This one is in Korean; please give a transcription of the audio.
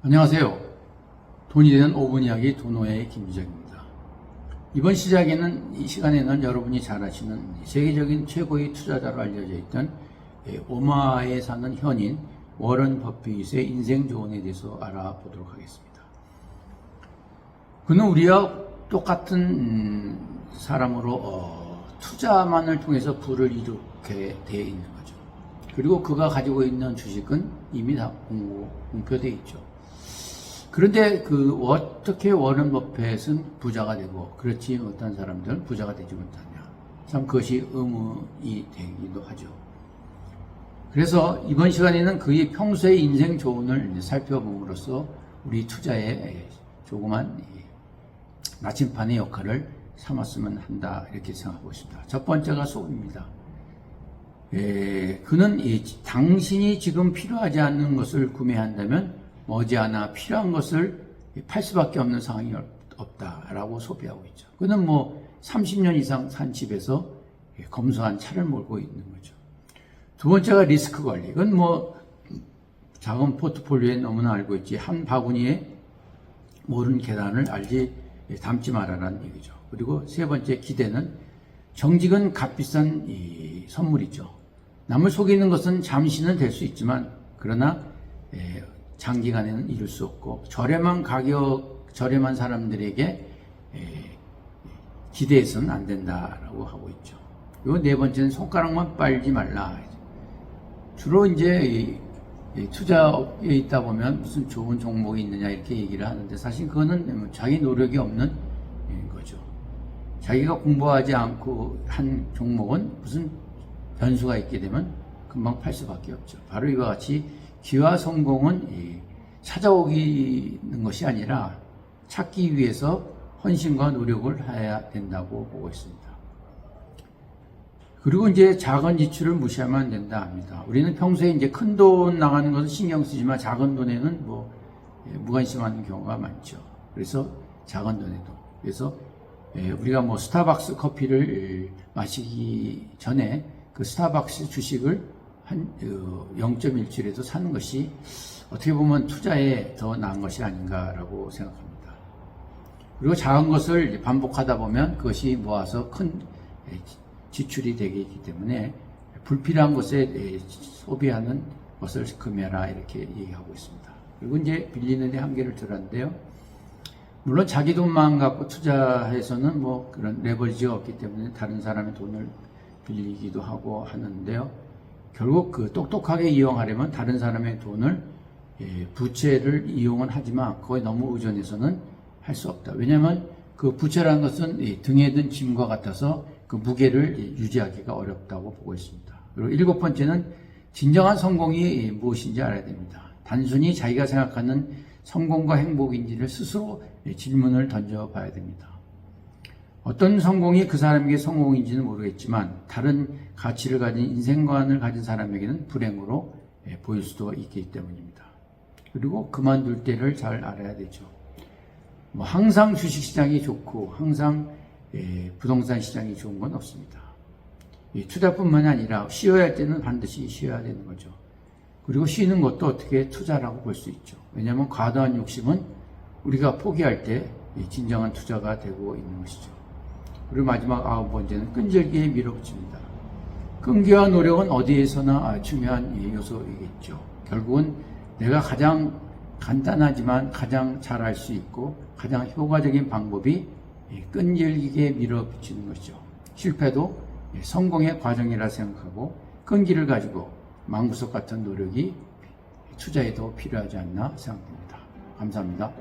안녕하세요. 돈이 되는 5분 이야기 도노의 김주정입니다. 이번 이 시간에는 여러분이 잘 아시는 세계적인 최고의 투자자로 알려져 있던 오마하에 사는 현인 워런 버핏의 인생 조언에 대해서 알아보도록 하겠습니다. 그는 우리와 똑같은 사람으로 투자만을 통해서 부를 이루게 되어 있는 거죠. 그리고 그가 가지고 있는 주식은 이미 다 공표되어 있죠. 그런데 어떻게 워런 버핏은 부자가 되고 그렇지 못한 사람들은 부자가 되지 못하냐. 참 그것이 의문이 되기도 하죠. 그래서 이번 시간에는 그의 평소의 인생 조언을 살펴봄으로써 우리 투자에 조그만 나침반의 역할을 삼았으면 한다 이렇게 생각하고 있습니다. 첫 번째가 소비입니다. 그는 당신이 지금 필요하지 않는 것을 구매한다면 머지않아 필요한 것을 팔 수밖에 없는 상황이 없다라고 소비하고 있죠. 그는 30년 이상 산 집에서 검소한 차를 몰고 있는 거죠. 두 번째가 리스크 관리. 이건 작은 포트폴리오에 너무나 알고 있지. 한 바구니에 모른 계란을 담지 말아라는 얘기죠. 그리고 세 번째 기대는 정직은 값비싼 선물이죠. 남을 속이는 것은 잠시는 될 수 있지만 그러나 장기간에는 이룰 수 없고 저렴한 사람들에게 기대해서는 안 된다라고 하고 있죠. 그리고 네 번째는 손가락만 빨지 말라. 주로 투자에 있다 보면 무슨 좋은 종목이 있느냐 이렇게 얘기를 하는데 사실 그거는 자기 노력이 없는 거죠. 자기가 공부하지 않고 한 종목은 무슨 변수가 있게 되면 금방 팔 수밖에 없죠. 바로 이와 같이 기와 성공은 찾아오기는 것이 아니라 찾기 위해서 헌신과 노력을 해야 된다고 보고 있습니다. 그리고 작은 지출을 무시하면 안 된다 합니다. 우리는 평소에 큰 돈 나가는 것은 신경 쓰지만 작은 돈에는 무관심하는 경우가 많죠. 그래서 작은 돈에도. 그래서 우리가 스타벅스 커피를 마시기 전에 그 스타벅스 주식을 한 0.17에도 사는 것이 어떻게 보면 투자에 더 나은 것이 아닌가라고 생각합니다. 그리고 작은 것을 반복하다 보면 그것이 모아서 큰 지출이 되기 때문에 불필요한 것에 소비하는 것을 금해라 이렇게 얘기하고 있습니다. 그리고 빌리는 데 한계를 들었는데요. 물론 자기 돈만 갖고 투자해서는 그런 레버리지가 없기 때문에 다른 사람의 돈을 빌리기도 하고 하는데요. 결국 똑똑하게 이용하려면 다른 사람의 돈을 부채를 이용은 하지만 거의 너무 의존해서는 할 수 없다. 왜냐하면 그 부채라는 것은 등에 든 짐과 같아서 그 무게를 유지하기가 어렵다고 보고 있습니다. 그리고 일곱 번째는 진정한 성공이 무엇인지 알아야 됩니다. 단순히 자기가 생각하는 성공과 행복인지를 스스로 질문을 던져봐야 됩니다. 어떤 성공이 그 사람에게 성공인지는 모르겠지만 다른 가치를 가진 인생관을 가진 사람에게는 불행으로 보일 수도 있기 때문입니다. 그리고 그만둘 때를 잘 알아야 되죠. 항상 주식시장이 좋고 항상 부동산 시장이 좋은 건 없습니다. 투자뿐만이 아니라 쉬어야 할 때는 반드시 쉬어야 되는 거죠. 그리고 쉬는 것도 어떻게 투자라고 볼 수 있죠. 왜냐하면 과도한 욕심은 우리가 포기할 때 진정한 투자가 되고 있는 것이죠. 그리고 마지막 9번째는 끈질기게 밀어붙입니다. 끈기와 노력은 어디에서나 중요한 요소이겠죠. 결국은 내가 가장 간단하지만 가장 잘할 수 있고 가장 효과적인 방법이 끈질기게 밀어붙이는 것이죠. 실패도 성공의 과정이라 생각하고 끈기를 가지고 망부석 같은 노력이 투자에도 필요하지 않나 생각됩니다. 감사합니다.